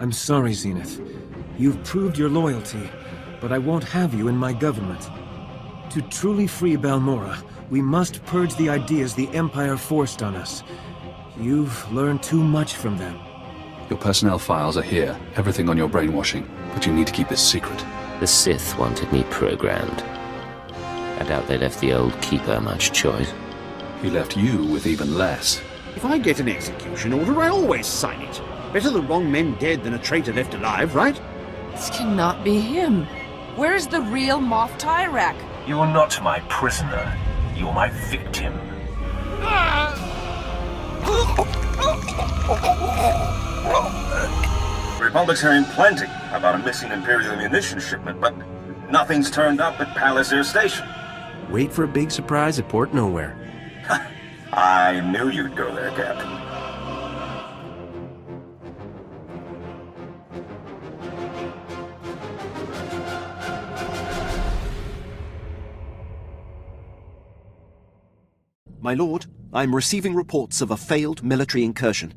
I'm sorry, Zenith. You've proved your loyalty, but I won't have you in my government. To truly free Balmorra, we must purge the ideas the Empire forced on us. You've learned too much from them. Your personnel files are here, everything on your brainwashing, but you need to keep this secret. The Sith wanted me programmed. I doubt they left the old Keeper much choice. He left you with even less. If I get an execution order, I always sign it. Better the wrong men dead than a traitor left alive, right? This cannot be him. Where is the real Moff Tyrek? You are not my prisoner. You are my victim. Republic's hearing plenty about a missing Imperial ammunition shipment, but nothing's turned up at Palace Air Station. Wait for a big surprise at Port Nowhere. I knew you'd go there, Captain. My lord, I'm receiving reports of a failed military incursion.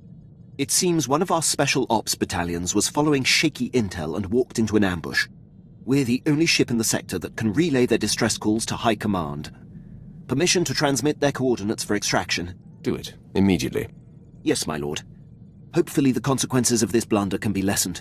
It seems one of our special ops battalions was following shaky intel and walked into an ambush. We're the only ship in the sector that can relay their distress calls to High Command. Permission to transmit their coordinates for extraction. Do it, immediately. Yes, my lord. Hopefully the consequences of this blunder can be lessened.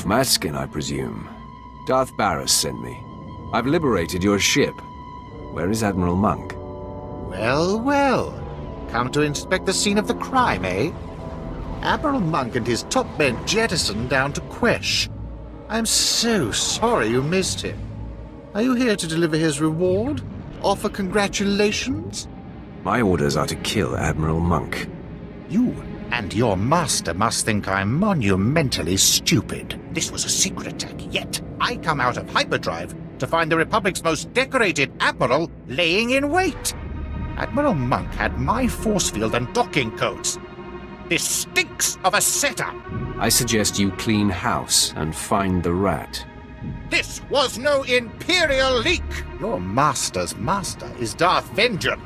Maskin, I presume. Darth Barris sent me. I've liberated your ship. Where is Admiral Monk? Well, well. Come to inspect the scene of the crime, eh? Admiral Monk and his top men jettisoned down to Quesh. I'm so sorry you missed him. Are you here to deliver his reward? Offer congratulations? My orders are to kill Admiral Monk. You and your master must think I'm monumentally stupid. This was a secret attack, yet I come out of hyperdrive to find the Republic's most decorated admiral laying in wait. Admiral Monk had my force field and docking codes. This stinks of a setup. I suggest you clean house and find the rat. This was no Imperial leak! Your master's master is Darth Vengeance.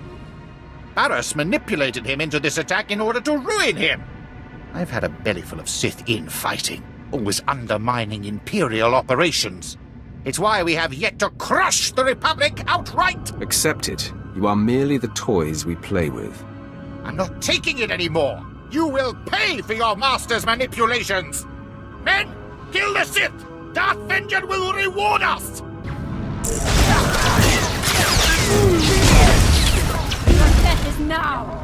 Barris manipulated him into this attack in order to ruin him. I've had a bellyful of Sith infighting, always undermining Imperial operations. It's why we have yet to crush the Republic outright! Accept it. You are merely the toys we play with. I'm not taking it anymore! You will pay for your master's manipulations! Men, kill the Sith! Darth Vengeance will reward us! Your death is now!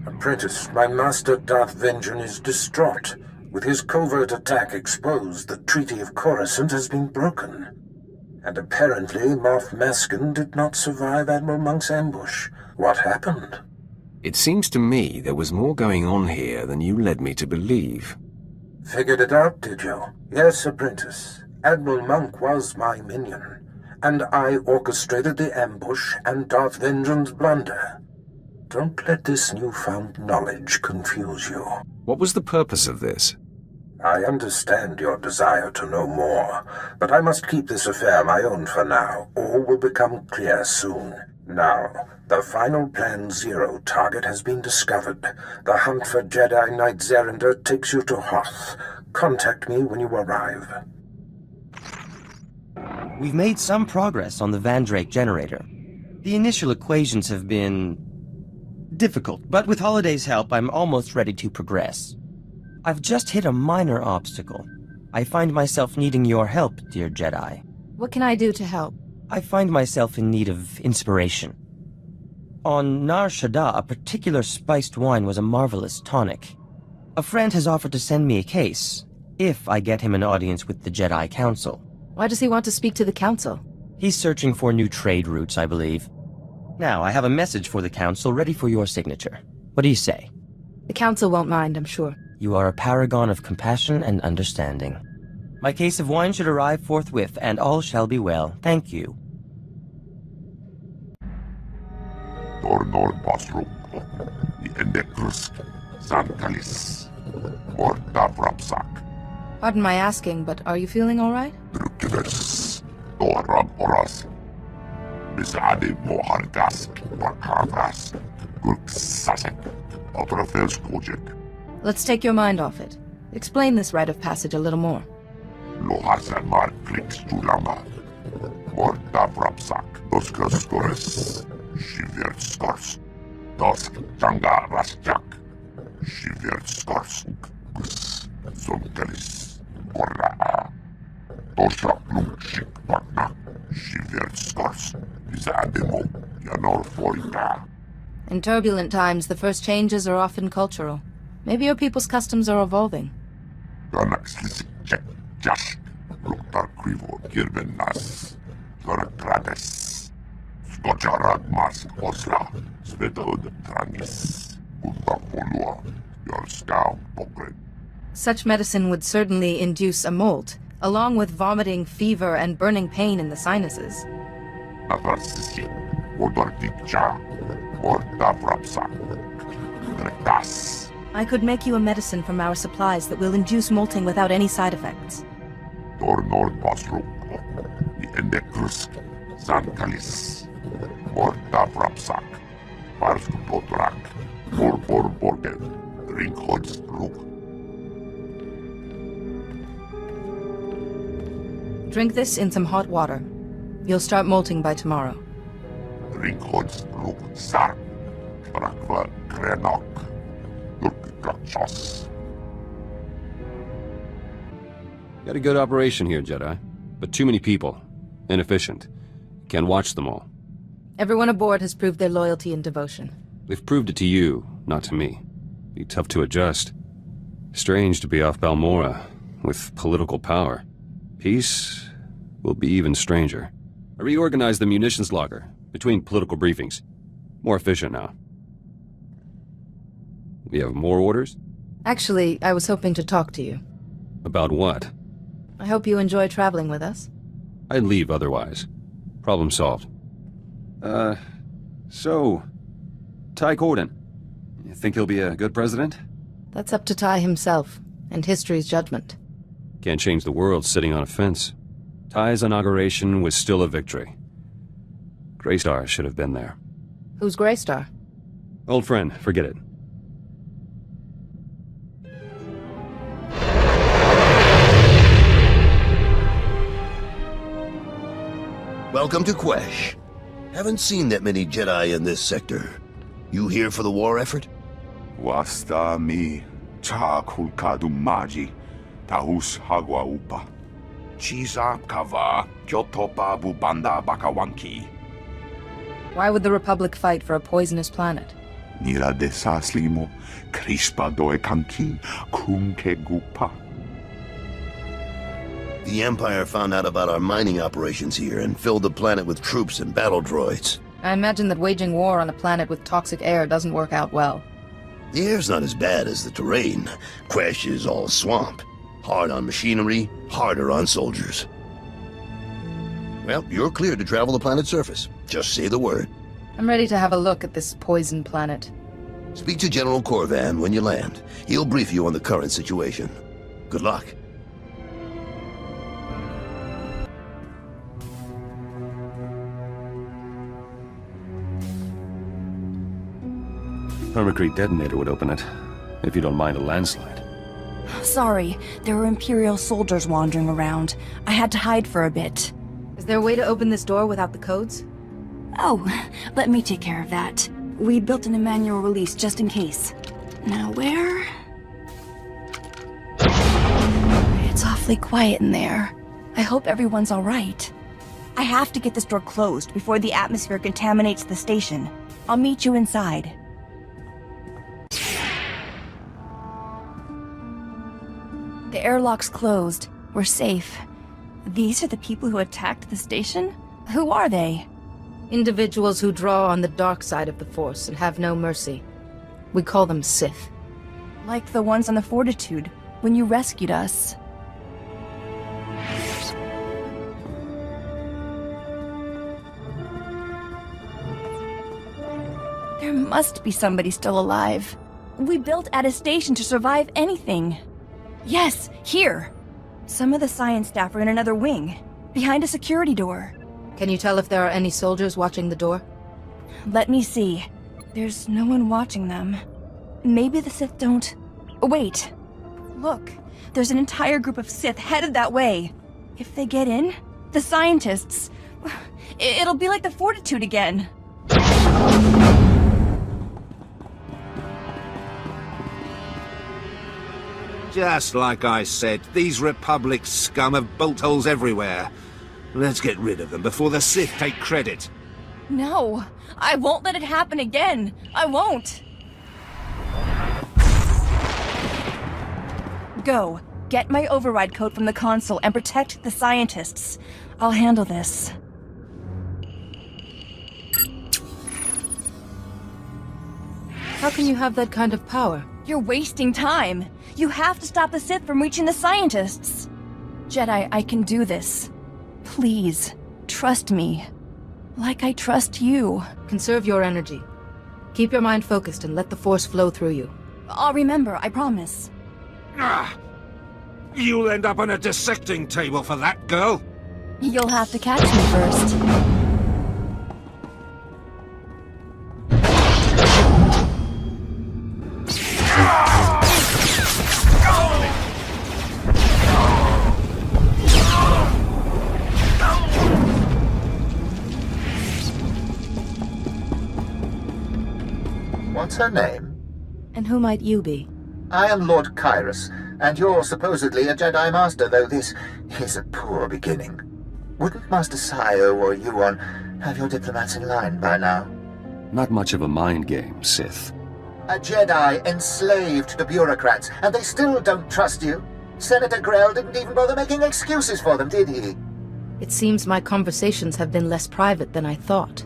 Apprentice, my master Darth Vengeance is distraught. With his covert attack exposed, the Treaty of Coruscant has been broken. And apparently Moff Meskin did not survive Admiral Monk's ambush. What happened? It seems to me there was more going on here than you led me to believe. Figured it out, did you? Yes, Apprentice. Admiral Monk was my minion, and I orchestrated the ambush and Darth Vengeance's blunder. Don't let this newfound knowledge confuse you. What was the purpose of this? I understand your desire to know more, but I must keep this affair my own for now. All will become clear soon. Now, the final Plan Zero target has been discovered. The hunt for Jedi Knight Zerinder takes you to Hoth. Contact me when you arrive. We've made some progress on the Vandrake generator. The initial equations have been difficult, but with Holiday's help, I'm almost ready to progress. I've just hit a minor obstacle. I find myself needing your help, dear Jedi. What can I do to help? I find myself in need of inspiration. On Nar Shaddaa, a particular spiced wine was a marvelous tonic. A friend has offered to send me a case, if I get him an audience with the Jedi Council. Why does he want to speak to the Council? He's searching for new trade routes, I believe. Now, I have a message for the Council ready for your signature. What do you say? The Council won't mind, I'm sure. You are a paragon of compassion and understanding. My case of wine should arrive forthwith, and all shall be well. Thank you. Tornor Basro, the Endecrus, Sankalis, Morta Rapsak, Pardon my asking, but are you feeling all right? Drukides, Toram Oras, Misade Mohargas, Bakavas, Gurksasek, Otrafels Kojek. Let's take your mind off it. Explain this rite of passage a little more. Lohasamar Klix Tulama, Morta Rapsak, Doskos, Shivert Skors, Dosk Janga Rasjak, Shivert Skors, Zonkelis, Korra, Tosha Lumchik Pakna, Shivert Skors, Zademo, Yanor Forika. In turbulent times, the first changes are often cultural. Maybe your people's customs are evolving. Ganaxlisik Check Jash, Luktar Krivo, Kirbenas, Zorakrades, Skojarad Mas Osla, Svetod Trangis, Untapolua, Yorskau Pokret. Such medicine would certainly induce a molt, along with vomiting, fever, and burning pain in the sinuses. Navrasisi, Odortikcha, Morta Vrapsa, Rektas. I could make you a medicine from our supplies that will induce molting without any side effects. Tornor Basro, the Endecrus, Sankalis, Morta Vrapsak, Parsk Potrak, Borbor Borgel, Ringhods Ruk. Drink this in some hot water. You'll start molting by tomorrow. Ringhods Ruk Sar, Brakva Krenok, Lurkikachos. Got a good operation here, Jedi. But too many people. Inefficient. Can't watch them all. Everyone aboard has proved their loyalty and devotion. They've proved it to you, not to me. Be tough to adjust. Strange to be off Balmorra, with political power. Peace will be even stranger. I reorganized the munitions locker, between political briefings. More efficient now. We have more orders? Actually, I was hoping to talk to you. About what? I hope you enjoy traveling with us. I'd leave otherwise. Problem solved. So... Ty Corden. You think he'll be a good president? That's up to Ty himself, and history's judgment. Can't change the world sitting on a fence. Ty's inauguration was still a victory. Greystar should have been there. Who's Greystar? Old friend, forget it. Welcome to Quesh. Haven't seen that many Jedi in this sector. You here for the war effort? Wasta mi cha kulkadu maji tahus hagwa upa. Chisa kava kyotopa bubanda bakawanki. Why would the Republic fight for a poisonous planet? Nira desaslimo crispa doe kanki kunke gupa. The Empire found out about our mining operations here and filled the planet with troops and battle droids. I imagine that waging war on a planet with toxic air doesn't work out well. The air's not as bad as the terrain. Quesh is all swamp. Hard on machinery, harder on soldiers. Well, you're cleared to travel the planet's surface. Just say the word. I'm ready to have a look at this poison planet. Speak to General Corvan when you land. He'll brief you on the current situation. Good luck. Thermocrete detonator would open it, if you don't mind a landslide. Sorry, there were Imperial soldiers wandering around. I had to hide for a bit. Is there a way to open this door without the codes? Oh, let me take care of that. We built an manual release just in case. Now where? It's awfully quiet in there. I hope everyone's alright. I have to get this door closed before the atmosphere contaminates the station. I'll meet you inside. The airlock's closed. We're safe. These are the people who attacked the station? Who are they? Individuals who draw on the dark side of the Force and have no mercy. We call them Sith. Like the ones on the Fortitude, when you rescued us. There must be somebody still alive. We built at a station to survive anything. Yes, here. Some of the science staff are in another wing, behind a security door. Can you tell if there are any soldiers watching the door? Let me see. There's no one watching them. Maybe the Sith don't... Wait. Look, there's an entire group of Sith headed that way. If they get in, the scientists... It'll be like the Fortitude again. Just like I said, these Republic scum have bolt holes everywhere. Let's get rid of them before the Sith take credit. No, I won't let it happen again. I won't. Go. Get my override code from the console and protect the scientists. I'll handle this. How can you have that kind of power? You're wasting time. You have to stop the Sith from reaching the scientists. Jedi, I can do this. Please, trust me. Like I trust you. Conserve your energy. Keep your mind focused and let the Force flow through you. I'll remember, I promise. You'll end up on a dissecting table for that, girl. You'll have to catch me first. What's her name? And who might you be? I am Lord Kyrus, and you're supposedly a Jedi Master, though this is a poor beginning. Wouldn't Master Sayo or Yuon have your diplomats in line by now? Not much of a mind game, Sith. A Jedi enslaved to bureaucrats, and they still don't trust you? Senator Grell didn't even bother making excuses for them, did he? It seems my conversations have been less private than I thought.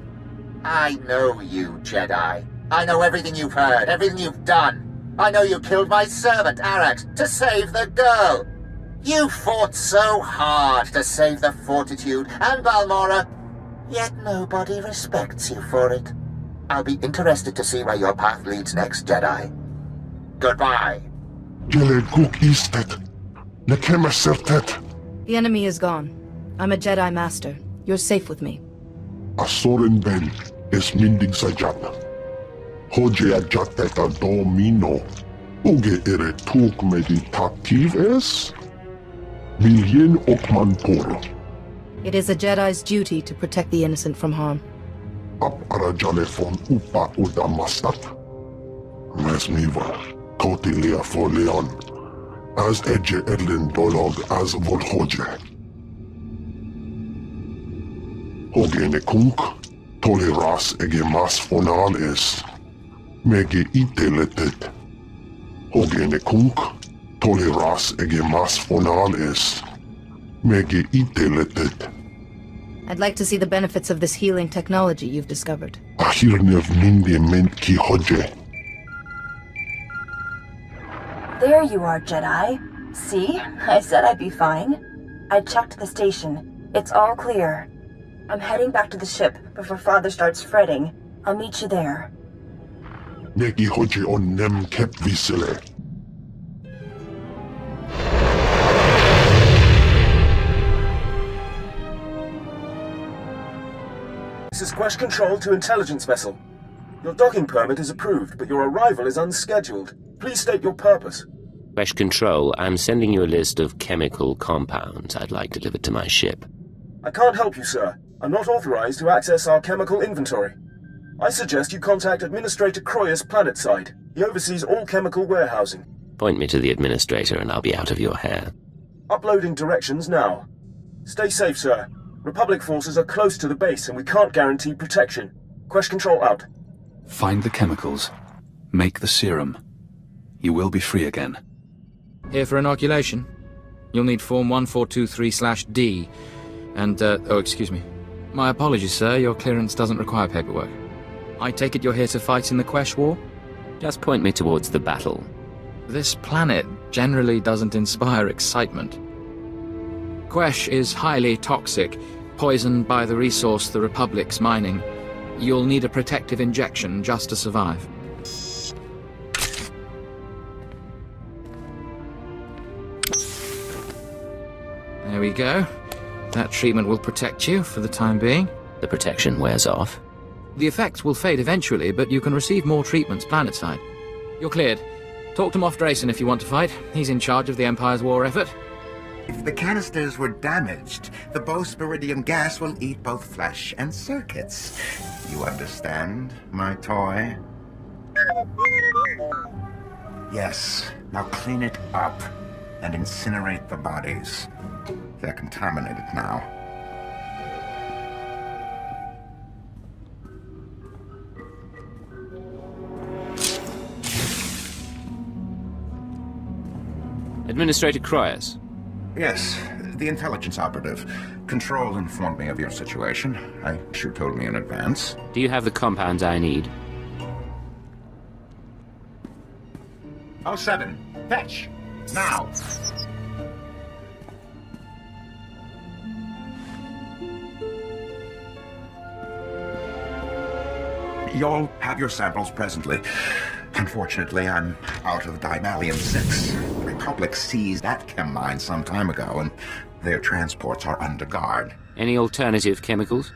I know you, Jedi. I know everything you've heard, everything you've done. I know you killed my servant, Arax, to save the girl. You fought so hard to save the Fortitude and Balmora, yet nobody respects you for it. I'll be interested to see where your path leads next, Jedi. Goodbye. The enemy is gone. I'm a Jedi Master. You're safe with me. Asoren Ben es mindig sajat. Hoje ajateta domino. Uge ere tuk meditativ es? Milyen okman poro. It is a Jedi's duty to protect the innocent from harm. Ap arajale von upa udamastat. Mesmiva, kotilia for leon. As edge edlin dolog as volhoje. Ogene kunk, toleras ege mas fonal es. Mege iteletet. Ogene kunk, toleras ege mas fonal es. Mege iteletet. I'd like to see the benefits of this healing technology you've discovered. Ahirnev minde mentki hoje. There you are, Jedi. See? I said I'd be fine. I checked the station. It's all clear. I'm heading back to the ship before Father starts fretting. I'll meet you there. Mege hoje on nem kep visele. This is Quest Control to Intelligence Vessel. Your docking permit is approved, but your arrival is unscheduled. Please state your purpose. Quest Control, I'm sending you a list of chemical compounds I'd like delivered to my ship. I can't help you, sir. I'm not authorized to access our chemical inventory. I suggest you contact Administrator Croyer's planetside. He oversees all chemical warehousing. Point me to the Administrator and I'll be out of your hair. Uploading directions now. Stay safe, sir. Republic forces are close to the base and we can't guarantee protection. Quest Control out. Find the chemicals. Make the serum. You will be free again. Here for inoculation. You'll need Form 1423/D. And, excuse me. My apologies, sir. Your clearance doesn't require paperwork. I take it you're here to fight in the Quesh War? Just point me towards the battle. This planet generally doesn't inspire excitement. Quesh is highly toxic, poisoned by the resource the Republic's mining. You'll need a protective injection just to survive. There we go. That treatment will protect you for the time being. The protection wears off? The effects will fade eventually, but you can receive more treatments planetside. You're cleared. Talk to Moff Drayson if you want to fight. He's in charge of the Empire's war effort. If the canisters were damaged, the Bospiridium gas will eat both flesh and circuits. You understand, my toy? Yes, now clean it up and incinerate the bodies. They're contaminated now. Administrator Croyers. Yes, the intelligence operative. Control informed me of your situation. I wish you told me in advance. Do you have the compounds I need? 07, fetch! Now! You'll have your samples presently. Unfortunately, I'm out of Dimalium-6. The Republic seized that chem mine some time ago, and their transports are under guard. Any alternative chemicals?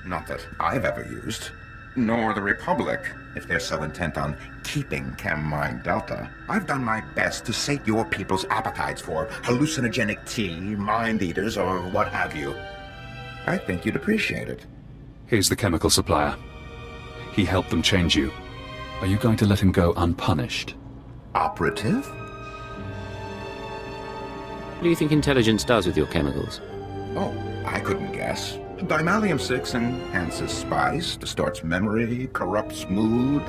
Not that I've ever used. Nor the Republic, if they're so intent on keeping Chem Mine Delta. I've done my best to sate your people's appetites for hallucinogenic tea, mind eaters, or what have you. I think you'd appreciate it. Here's the chemical supplier. He helped them change you. Are you going to let him go unpunished? Operative? What do you think intelligence does with your chemicals? Oh, I couldn't guess. Dimalium-6 enhances spice, distorts memory, corrupts mood.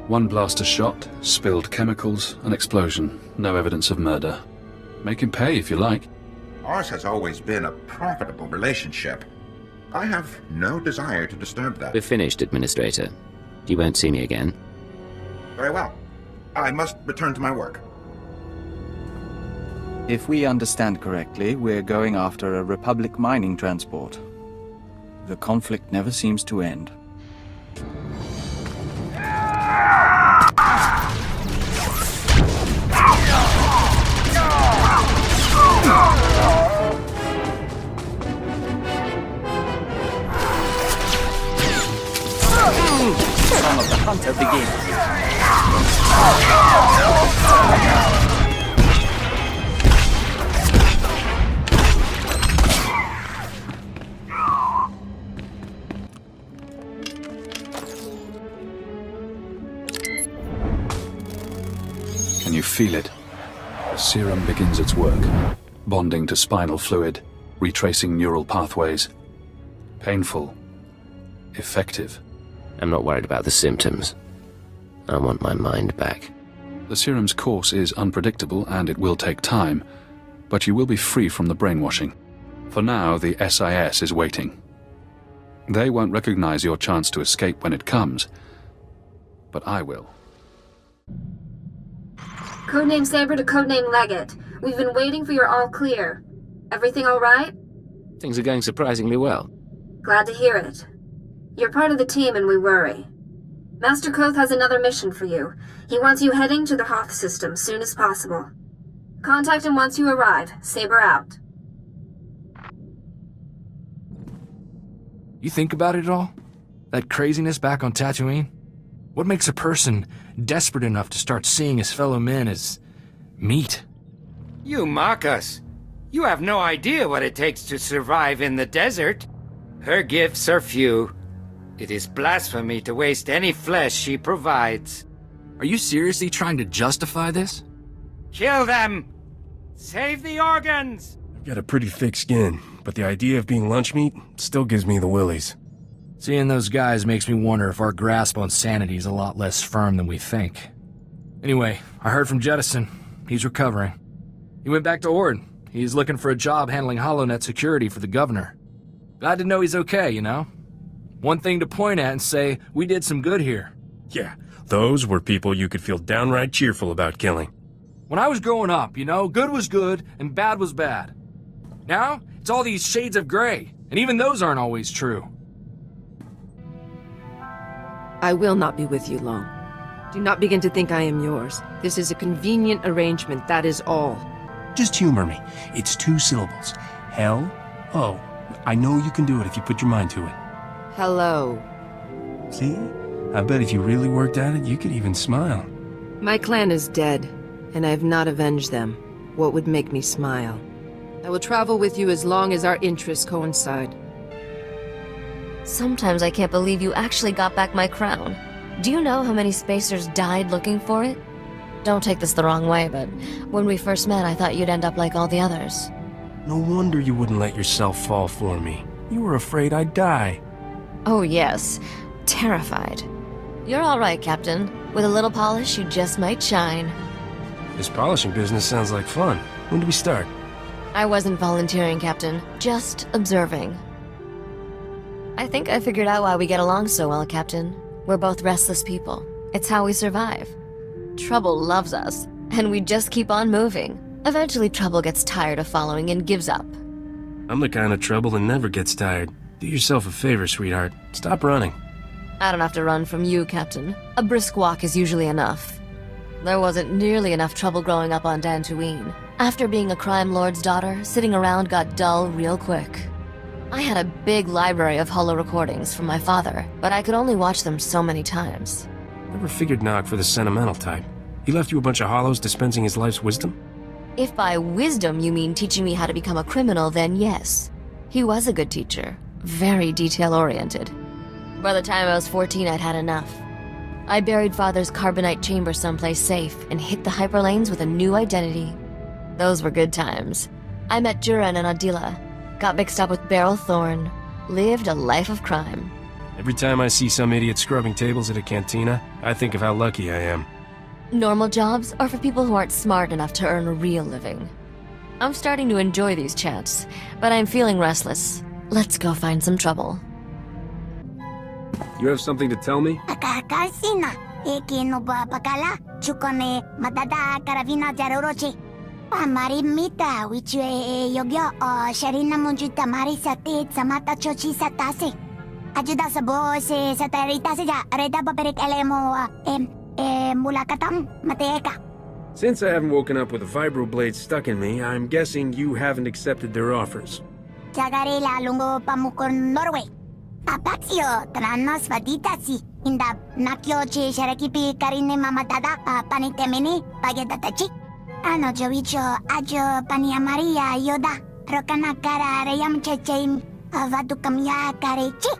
One blaster shot, spilled chemicals, an explosion. No evidence of murder. Make him pay if you like. Ours has always been a profitable relationship. I have no desire to disturb that. We're finished, Administrator. You won't see me again. Very well. I must return to my work. If we understand correctly, we're going after a Republic mining transport. The conflict never seems to end. Son of the hunter begins. Can you feel it? The serum begins its work, bonding to spinal fluid, retracing neural pathways. Painful. Effective. I'm not worried about the symptoms. I want my mind back. The serum's course is unpredictable and it will take time, but you will be free from the brainwashing. For now, the SIS is waiting. They won't recognize your chance to escape when it comes, but I will. Codename Saber to Codename Leggett. We've been waiting for your all clear. Everything all right? Things are going surprisingly well. Glad to hear it. You're part of the team and we worry. Master Koth has another mission for you. He wants you heading to the Hoth system soon as possible. Contact him once you arrive. Saber out. You think about it at all? That craziness back on Tatooine? What makes a person desperate enough to start seeing his fellow men as meat? You mock us. You have no idea what it takes to survive in the desert. Her gifts are few. It is blasphemy to waste any flesh she provides. Are you seriously trying to justify this? Kill them! Save the organs! I've got a pretty thick skin, but the idea of being lunch meat still gives me the willies. Seeing those guys makes me wonder if our grasp on sanity is a lot less firm than we think. Anyway, I heard from Jettison. He's recovering. He went back to Ord. He's looking for a job handling HoloNet security for the governor. Glad to know he's okay, you know? One thing to point at and say, we did some good here. Yeah, those were people you could feel downright cheerful about killing. When I was growing up, you know, good was good and bad was bad. Now, it's all these shades of gray, and even those aren't always true. I will not be with you long. Do not begin to think I am yours. This is a convenient arrangement, that is all. Just humor me. It's 2 syllables. Hell, oh. I know you can do it if you put your mind to it. Hello. See? I bet if you really worked at it, you could even smile. My clan is dead, and I have not avenged them. What would make me smile? I will travel with you as long as our interests coincide. Sometimes I can't believe you actually got back my crown. Do you know how many spacers died looking for it? Don't take this the wrong way, but when we first met, I thought you'd end up like all the others. No wonder you wouldn't let yourself fall for me. You were afraid I'd die. Oh yes, terrified. You're all right, Captain. With a little polish, you just might shine. This polishing business sounds like fun. When do we start? I wasn't volunteering, Captain. Just observing. I think I figured out why we get along so well, Captain. We're both restless people. It's how we survive. Trouble loves us, and we just keep on moving. Eventually, Trouble gets tired of following and gives up. I'm the kind of trouble that never gets tired. Do yourself a favor, sweetheart. Stop running. I don't have to run from you, Captain. A brisk walk is usually enough. There wasn't nearly enough trouble growing up on Dantooine. After being a crime lord's daughter, sitting around got dull real quick. I had a big library of holo recordings from my father, but I could only watch them so many times. Never figured Nog for the sentimental type. He left you a bunch of holos dispensing his life's wisdom? If by wisdom you mean teaching me how to become a criminal, then yes. He was a good teacher, very detail-oriented. By the time I was 14, I'd had enough. I buried Father's carbonite chamber someplace safe and hit the hyperlanes with a new identity. Those were good times. I met Duran and Adila, got mixed up with Beryl Thorne, lived a life of crime. Every time I see some idiot scrubbing tables at a cantina, I think of how lucky I am. Normal jobs are for people who aren't smart enough to earn a real living. I'm starting to enjoy these chats, but I'm feeling restless. Let's go find some trouble. You have something to tell me? Akakasina, ekinuba pakala, chukone matada karavina jaroroche. Pamarimita, which yogyo sharina munjuta marisate samata chochi satase. Ajuda sa bose sa tarita siya, reda baberik elemo mulakatam mateeka. Since I haven't woken up with a vibroblade stuck in me, I'm guessing you haven't accepted their offers. Chagarela lungo pamukon Norway. Apaxio tranos vaditasi inda nakyo che sharakipi karine mamatada panitemini pagedatachi. Ano jovicho ajo pania Maria yoda rokana kara reyam checheim vadukamya karechi.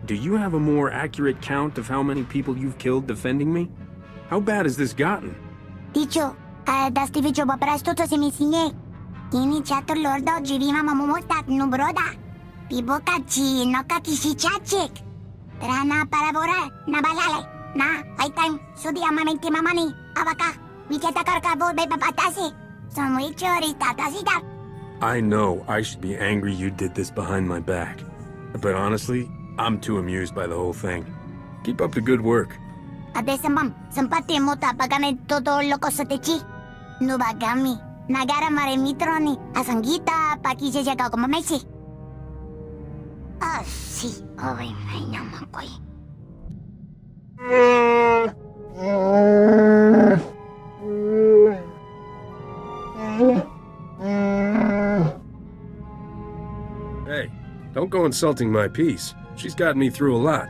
Do you have a more accurate count of how many people you've killed defending me? How bad has this gotten? Dicho, dastivicho baprastuto si misinye. Kini chato lordo jivima mamumutak nubroda. Pibokachi no kakishichachik. Trana parabora na balale. Na, aitan, sudi amamenti mamani. Abaka, miketa karkabo bebapatasi. Somuicho ritatasidak. I know I should be angry you did this behind my back. But honestly, I'm too amused by the whole thing. Keep up the good work. Ate sembam, sempat mo ta pagame todo loko sa techi. No bagami, nagara mare mitroni, asanggita, pakijeja ka kumamesi. Ah, si, oy, may naman ko'y. Hey, don't go insulting my peace. She's gotten me through a lot.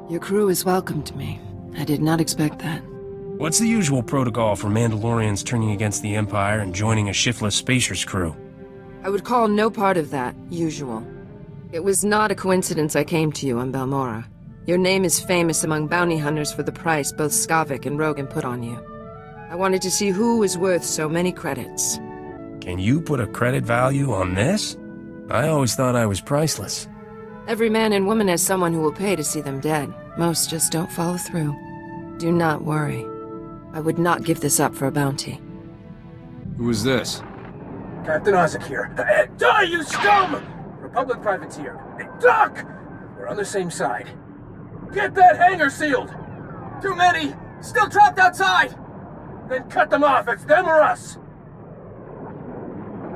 Your crew has welcomed me. I did not expect that. What's the usual protocol for Mandalorians turning against the Empire and joining a shiftless spacer's crew? I would call no part of that usual. It was not a coincidence I came to you on Balmora. Your name is famous among bounty hunters for the price both Skavik and Rogan put on you. I wanted to see who was worth so many credits. Can you put a credit value on this? I always thought I was priceless. Every man and woman has someone who will pay to see them dead. Most just don't follow through. Do not worry. I would not give this up for a bounty. Who is this? Captain Isaac here. Die, you scum! Republic privateer. Duck! We're on the same side. Get that hangar sealed! Too many! Still trapped outside! Then cut them off, it's them or us!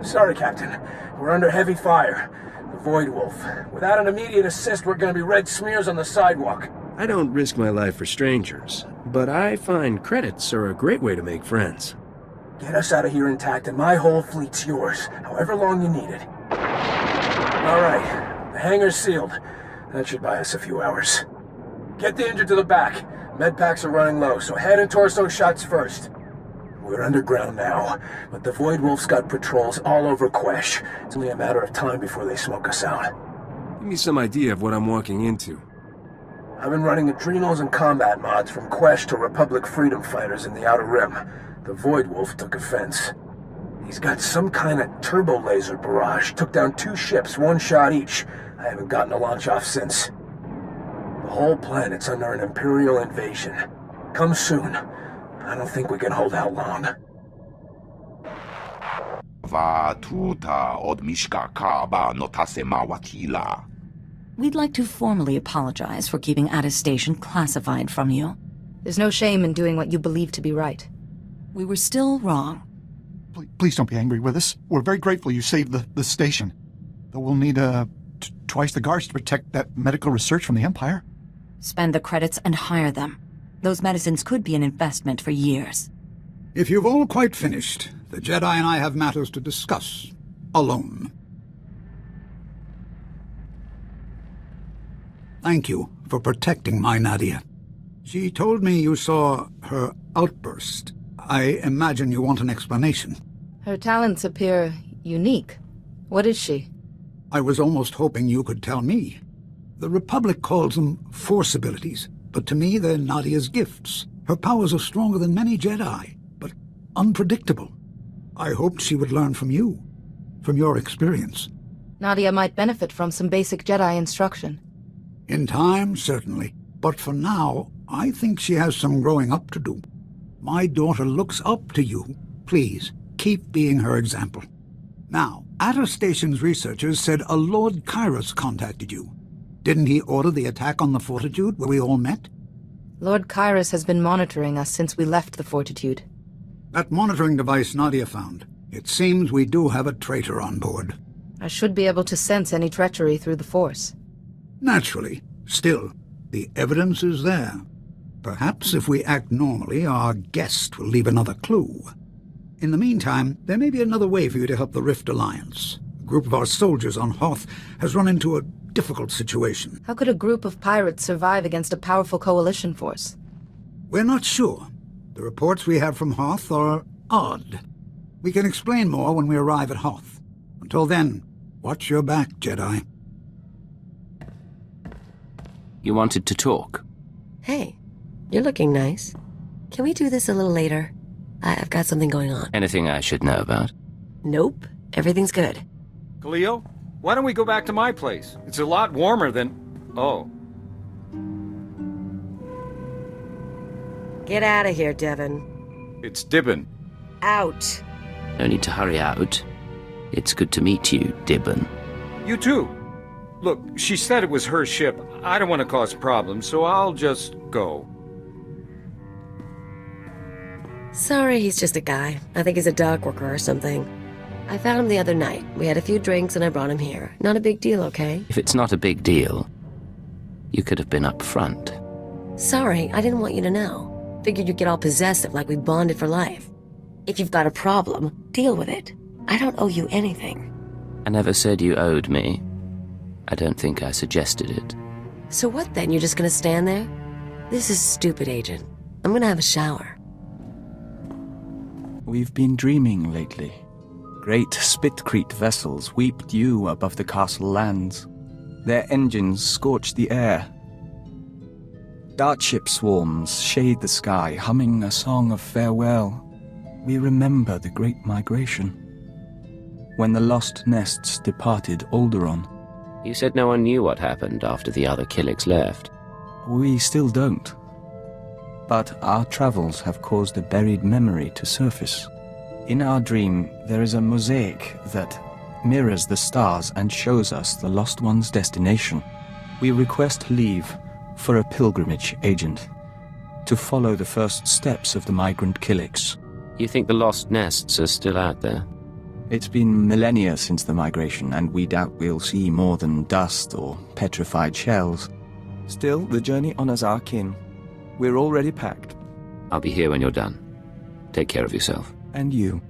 Sorry, Captain. We're under heavy fire. The Void Wolf. Without an immediate assist, we're gonna be red smears on the sidewalk. I don't risk my life for strangers, but I find credits are a great way to make friends. Get us out of here intact and my whole fleet's yours, however long you need it. Alright, the hangar's sealed. That should buy us a few hours. Get the injured to the back. Med packs are running low, so head and torso shots first. We're underground now, but the Void Wolf's got patrols all over Quesh. It's only a matter of time before they smoke us out. Give me some idea of what I'm walking into. I've been running adrenals and combat mods from Quesh to Republic freedom fighters in the Outer Rim. The Void Wolf took offense. He's got some kind of turbo laser barrage. Took down 2 ships, 1 shot each. I haven't gotten a launch off since. The whole planet's under an Imperial invasion. Come soon. I don't think we can hold out long. We'd like to formally apologize for keeping Attestation classified from you. There's no shame in doing what you believe to be right. We were still wrong. Please don't be angry with us. We're very grateful you saved the station. Though we'll need twice the guards to protect that medical research from the Empire. Spend the credits and hire them. Those medicines could be an investment for years. If you've all quite finished, the Jedi and I have matters to discuss. Alone. Thank you for protecting my Nadia. She told me you saw her outburst. I imagine you want an explanation. Her talents appear unique. What is she? I was almost hoping you could tell me. The Republic calls them Force abilities, but to me they're Nadia's gifts. Her powers are stronger than many Jedi, but unpredictable. I hoped she would learn from you, from your experience. Nadia might benefit from some basic Jedi instruction. In time, certainly. But for now, I think she has some growing up to do. My daughter looks up to you. Please, keep being her example. Now, Attestation's researchers said a Lord Kairos contacted you. Didn't he order the attack on the Fortitude where we all met? Lord Kairos has been monitoring us since we left the Fortitude. That monitoring device Nadia found. It seems we do have a traitor on board. I should be able to sense any treachery through the Force. Naturally. Still, the evidence is there. Perhaps if we act normally, our guest will leave another clue. In the meantime, there may be another way for you to help the Rift Alliance. A group of our soldiers on Hoth has run into a difficult situation. How could a group of pirates survive against a powerful coalition force? We're not sure. The reports we have from Hoth are odd. We can explain more when we arrive at Hoth. Until then, watch your back, Jedi. You wanted to talk? Hey, you're looking nice. Can we do this a little later? I've got something going on. Anything I should know about? Nope. Everything's good. Cleo, why don't we go back to my place? It's a lot warmer than... Oh. Get out of here, Devon. It's Dibben. Out. No need to hurry out. It's good to meet you, Dibben. You too. Look, she said it was her ship. I don't want to cause problems, so I'll just go. Sorry, he's just a guy. I think he's a dock worker or something. I found him the other night. We had a few drinks and I brought him here. Not a big deal, okay? If it's not a big deal, you could have been up front. Sorry, I didn't want you to know. Figured you'd get all possessive like we bonded for life. If you've got a problem, deal with it. I don't owe you anything. I never said you owed me. I don't think I suggested it. So what then? You're just gonna stand there? This is stupid, Agent. I'm gonna have a shower. We've been dreaming lately. Great Spitcrete vessels weep dew above the castle lands. Their engines scorch the air. Dartship swarms shade the sky, humming a song of farewell. We remember the Great Migration, when the lost nests departed Alderaan. You said no one knew what happened after the other Killiks left. We still don't. But our travels have caused a buried memory to surface. In our dream, there is a mosaic that mirrors the stars and shows us the lost one's destination. We request leave for a pilgrimage, Agent, to follow the first steps of the migrant Killiks. You think the lost nests are still out there? It's been millennia since the migration, and we doubt we'll see more than dust or petrified shells. Still, the journey honors our kin. We're already packed. I'll be here when you're done. Take care of yourself. And you.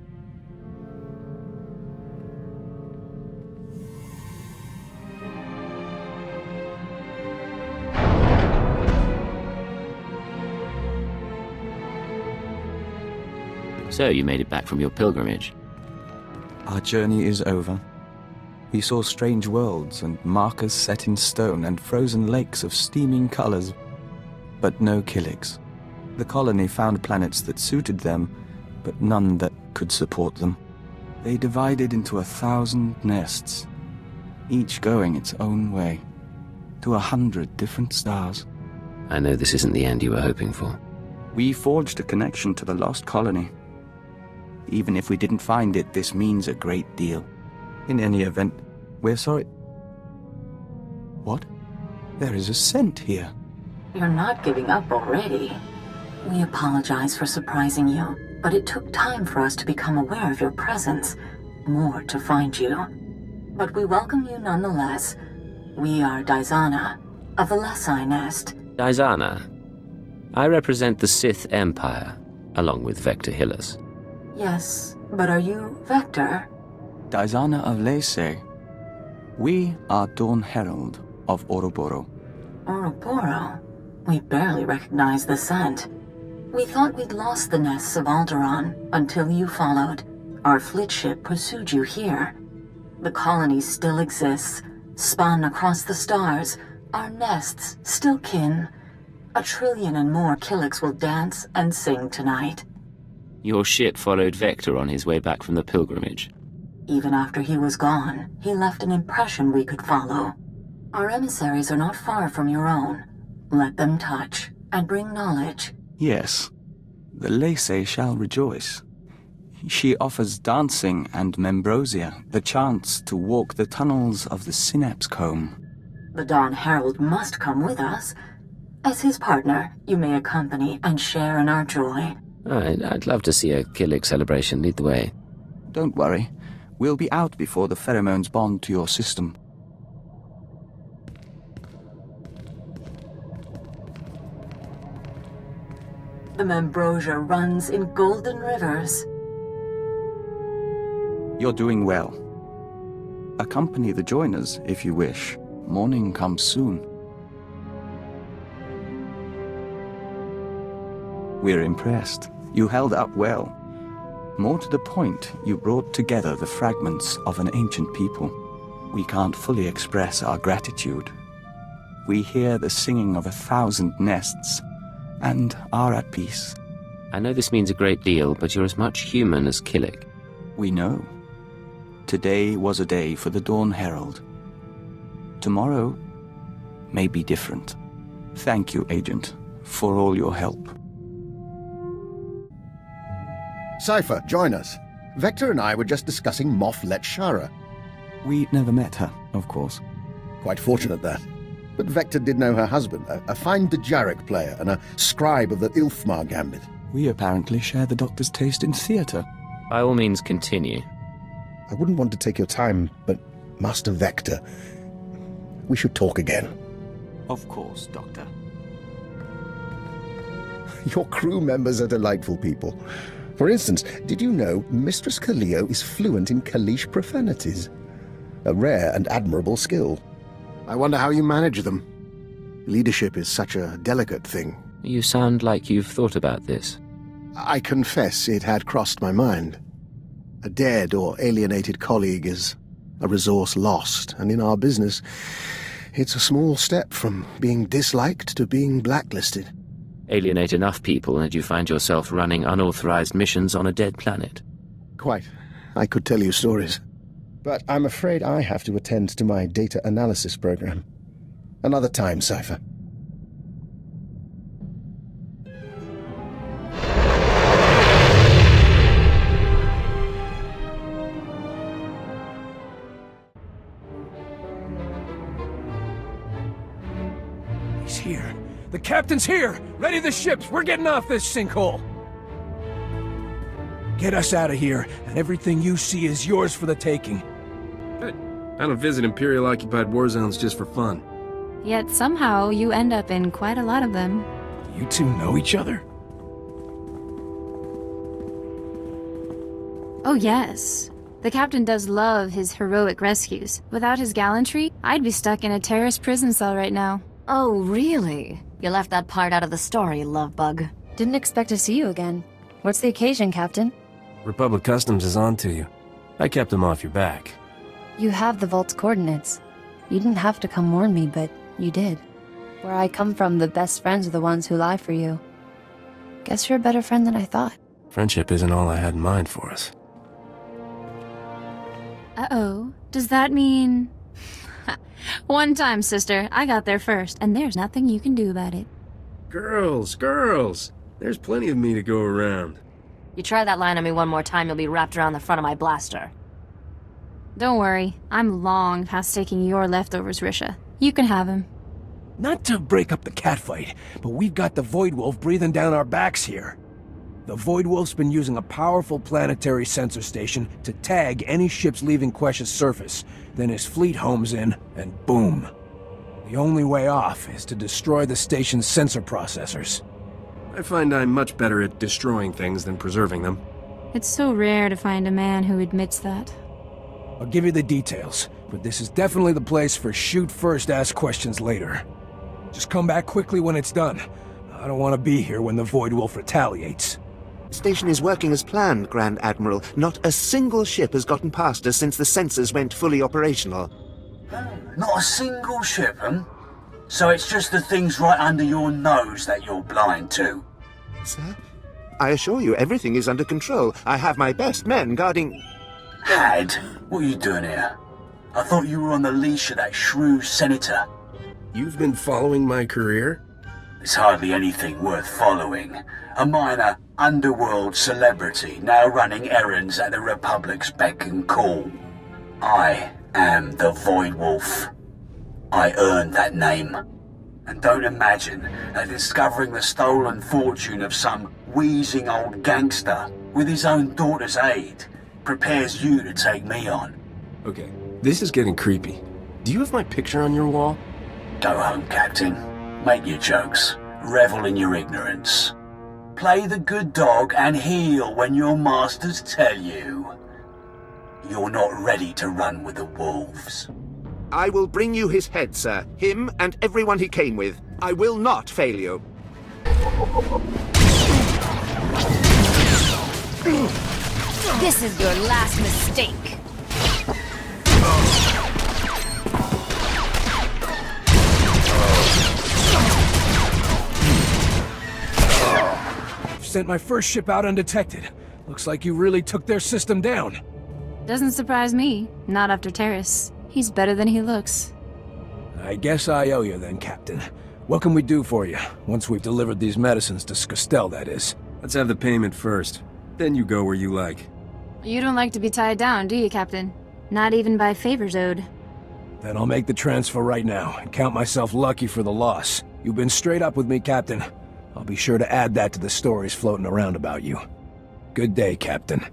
So, you made it back from your pilgrimage. Our journey is over. We saw strange worlds and markers set in stone and frozen lakes of steaming colors, but no Killiks. The colony found planets that suited them, but none that could support them. They divided into 1,000 nests, each going its own way, to 100 different stars. I know this isn't the end you were hoping for. We forged a connection to the lost colony. Even if we didn't find it, this means a great deal. In any event, we're sorry. What? There is a scent here. You're not giving up already. We apologize for surprising you, but it took time for us to become aware of your presence, more to find you. But we welcome you nonetheless. We are Daizana, of the Lesai Nest. Daizana. I represent the Sith Empire, along with Vector Hillis. Yes, but are you Vector? Daizana of Lesai. We are Dawn Herald of Oroboro. Oroboro? We barely recognize the scent. We thought we'd lost the nests of Alderaan until you followed. Our fleet ship pursued you here. The colony still exists, spun across the stars. Our nests still kin. 1 trillion and more Killiks will dance and sing tonight. Your ship followed Vector on his way back from the pilgrimage. Even after he was gone, he left an impression we could follow. Our emissaries are not far from your own. Let them touch and bring knowledge. Yes, the Lesai shall rejoice. She offers dancing and Membrosia the chance to walk the tunnels of the Synapse Comb. The Dawn Herald must come with us. As his partner, you may accompany and share in our joy. I'd love to see a Killik celebration lead the way. Don't worry. We'll be out before the pheromones bond to your system. The Membrosia runs in golden rivers. You're doing well. Accompany the joiners if you wish. Morning comes soon. We're impressed. You held up well. More to the point, you brought together the fragments of an ancient people. We can't fully express our gratitude. We hear the singing of 1,000 nests, and are at peace. I know this means a great deal, but you're as much human as Killik. We know. Today was a day for the Dawn Herald. Tomorrow may be different. Thank you, Agent, for all your help. Cypher, join us. Vector and I were just discussing Moff Letshara. We never met her, of course. Quite fortunate, that. But Vector did know her husband, a fine Dejarik player and a scribe of the Ilfmar Gambit. We apparently share the Doctor's taste in theatre. By all means, continue. I wouldn't want to take your time, but Master Vector, we should talk again. Of course, Doctor. Your crew members are delightful people. For instance, did you know Mistress Kaleo is fluent in Kalish profanities? A rare and admirable skill. I wonder how you manage them. Leadership is such a delicate thing. You sound like you've thought about this. I confess it had crossed my mind. A dead or alienated colleague is a resource lost, and in our business, it's a small step from being disliked to being blacklisted. Alienate enough people and you find yourself running unauthorized missions on a dead planet. Quite. I could tell you stories. But I'm afraid I have to attend to my data analysis program. Another time, Cypher. He's here. The captain's here! Ready the ships! We're getting off this sinkhole! Get us out of here, and everything you see is yours for the taking. I don't visit Imperial-occupied war zones just for fun. Yet somehow you end up in quite a lot of them. You two know each other? Oh yes. The captain does love his heroic rescues. Without his gallantry, I'd be stuck in a terrorist prison cell right now. Oh, really? You left that part out of the story, lovebug. Didn't expect to see you again. What's the occasion, Captain? Republic Customs is on to you. I kept them off your back. You have the vault's coordinates. You didn't have to come warn me, but you did. Where I come from, the best friends are the ones who lie for you. Guess you're a better friend than I thought. Friendship isn't all I had in mind for us. Uh-oh. Does that mean... One time, sister. I got there first, and there's nothing you can do about it. Girls! There's plenty of me to go around. You try that line on me one more time, you'll be wrapped around the front of my blaster. Don't worry. I'm long past taking your leftovers, Risha. You can have him. Not to break up the catfight, but we've got the Void Wolf breathing down our backs here. The Void Wolf's been using a powerful planetary sensor station to tag any ships leaving Quesh's surface. Then his fleet homes in, and boom. The only way off is to destroy the station's sensor processors. I find I'm much better at destroying things than preserving them. It's so rare to find a man who admits that. I'll give you the details, but this is definitely the place for shoot first, ask questions later. Just come back quickly when it's done. I don't want to be here when the Void Wolf retaliates. Station is working as planned, Grand Admiral. Not a single ship has gotten past us since the sensors went fully operational. Not a single ship, So it's just the things right under your nose that you're blind to? Sir? I assure you, everything is under control. I have my best men guarding... Had? What are you doing here? I thought you were on the leash of that shrew senator. You've been following my career? It's hardly anything worth following. A minor underworld celebrity now running errands at the Republic's beck and call. I am the Void Wolf. I earned that name. And don't imagine that discovering the stolen fortune of some wheezing old gangster with his own daughter's aid prepares you to take me on. Okay, this is getting creepy. Do you have my picture on your wall? Go home, Captain. Make your jokes. Revel in your ignorance. Play the good dog and heel when your masters tell you. You're not ready to run with the wolves. I will bring you his head, sir. Him and everyone he came with. I will not fail you. This is your last mistake. Sent my first ship out undetected. Looks like you really took their system down. Doesn't surprise me. Not after Terrace. He's better than he looks. I guess I owe you then, Captain. What can we do for you, once we've delivered these medicines to Skostel, that is? Let's have the payment first. Then you go where you like. You don't like to be tied down, do you, Captain? Not even by favors owed. Then I'll make the transfer right now, and count myself lucky for the loss. You've been straight up with me, Captain. I'll be sure to add that to the stories floating around about you. Good day, Captain.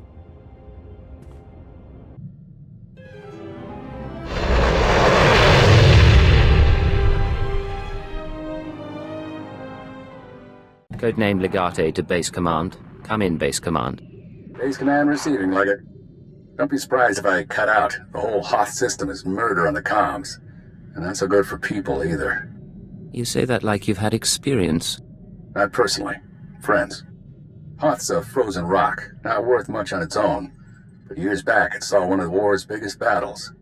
Codename Legate to Base Command. Come in, Base Command. Base Command receiving, Leggett. Don't be surprised if I cut out. The whole Hoth system is murder on the comms. And not so good for people, either. You say that like you've had experience. Not personally. Friends. Hoth's a frozen rock, not worth much on its own. But years back, it saw one of the war's biggest battles.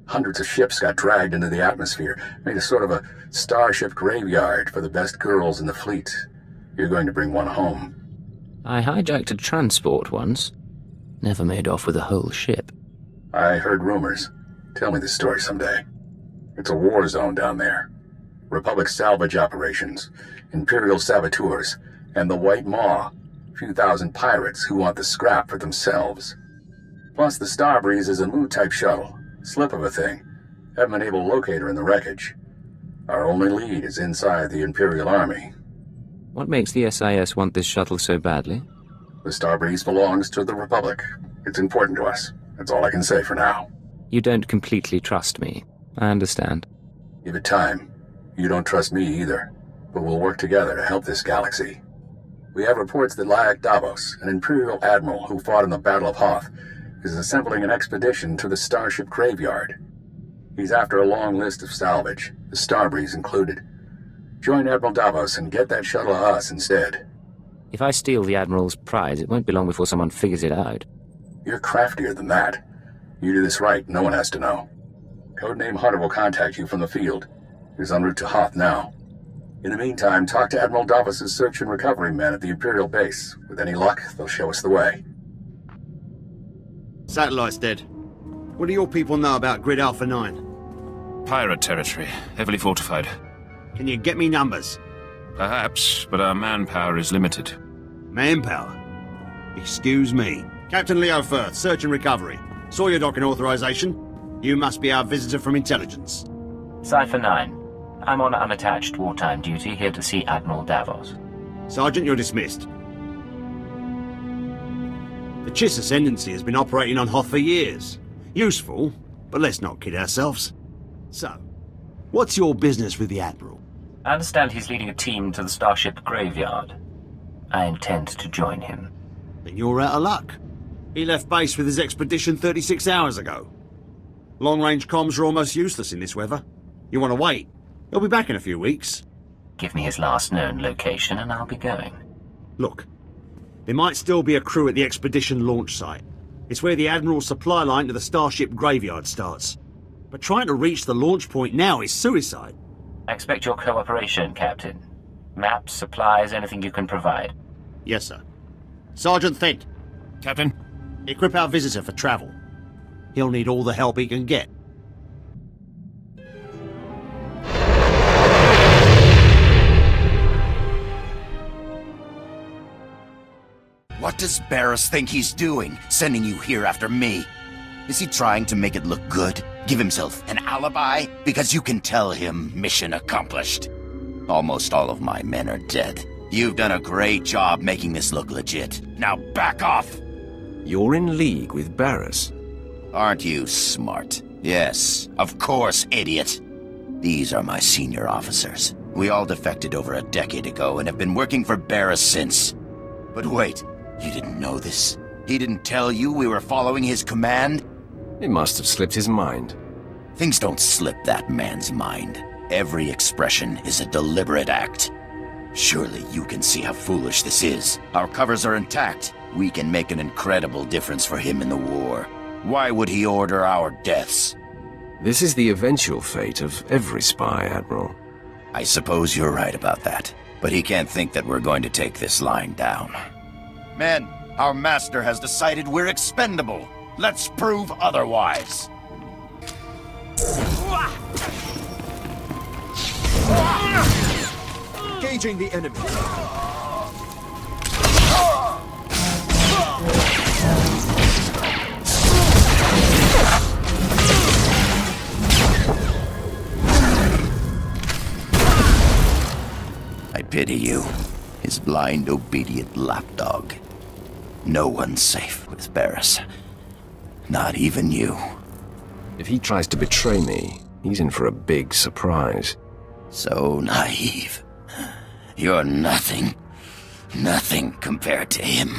Hundreds of ships got dragged into the atmosphere, made a sort of a starship graveyard for the best girls in the fleet. You're going to bring one home. I hijacked a transport once. Never made off with a whole ship. I heard rumors. Tell me the story someday. It's a war zone down there. Republic salvage operations, Imperial saboteurs, and the White Maw. A few thousand pirates who want the scrap for themselves. Plus the Starbreeze is a Mu-type shuttle. Slip of a thing. Haven't been able to locate her in the wreckage. Our only lead is inside the Imperial Army. What makes the SIS want this shuttle so badly? The Starbreeze belongs to the Republic. It's important to us. That's all I can say for now. You don't completely trust me. I understand. Give it time. You don't trust me either. But we'll work together to help this galaxy. We have reports that Lyak Davos, an Imperial admiral who fought in the Battle of Hoth, is assembling an expedition to the Starship Graveyard. He's after a long list of salvage, the Starbreeze included. Join Admiral Davos and get that shuttle to us instead. If I steal the Admiral's prize, it won't be long before someone figures it out. You're craftier than that. You do this right, no one has to know. Codename Hunter will contact you from the field. He's en route to Hoth now. In the meantime, talk to Admiral Davos' search and recovery men at the Imperial base. With any luck, they'll show us the way. Satellite's dead. What do your people know about Grid Alpha 9? Pirate territory, heavily fortified. Can you get me numbers? Perhaps, but our manpower is limited. Manpower? Excuse me. Captain Leo Firth, search and recovery. Saw your docking authorization. You must be our visitor from intelligence. Cypher 9. I'm on unattached wartime duty, here to see Admiral Davos. Sergeant, you're dismissed. The Chiss Ascendancy has been operating on Hoth for years. Useful, but let's not kid ourselves. So, what's your business with the Admiral? I understand he's leading a team to the Starship Graveyard. I intend to join him. Then you're out of luck. He left base with his expedition 36 hours ago. Long-range comms are almost useless in this weather. You want to wait? He'll be back in a few weeks. Give me his last known location and I'll be going. Look, there might still be a crew at the expedition launch site. It's where the Admiral's supply line to the Starship Graveyard starts. But trying to reach the launch point now is suicide. I expect your cooperation, Captain. Maps, supplies, anything you can provide. Yes, sir. Sergeant Thent. Captain? Equip our visitor for travel. He'll need all the help he can get. What does Barris think he's doing, sending you here after me? Is he trying to make it look good? Give himself an alibi? Because you can tell him mission accomplished. Almost all of my men are dead. You've done a great job making this look legit. Now back off! You're in league with Barris. Aren't you smart? Yes, of course, idiot. These are my senior officers. We all defected over a decade ago and have been working for Barris since. But wait, you didn't know this? He didn't tell you we were following his command? It must have slipped his mind. Things don't slip that man's mind. Every expression is a deliberate act. Surely you can see how foolish this is. Our covers are intact. We can make an incredible difference for him in the war. Why would he order our deaths? This is the eventual fate of every spy, Admiral. I suppose you're right about that. But he can't think that we're going to take this line down. Men, our master has decided we're expendable. Let's prove otherwise. Engaging the enemy. pity you. His blind, obedient lapdog. No one's safe with Barris. Not even you. If he tries to betray me, he's in for a big surprise. So naive. You're nothing. Nothing compared to him.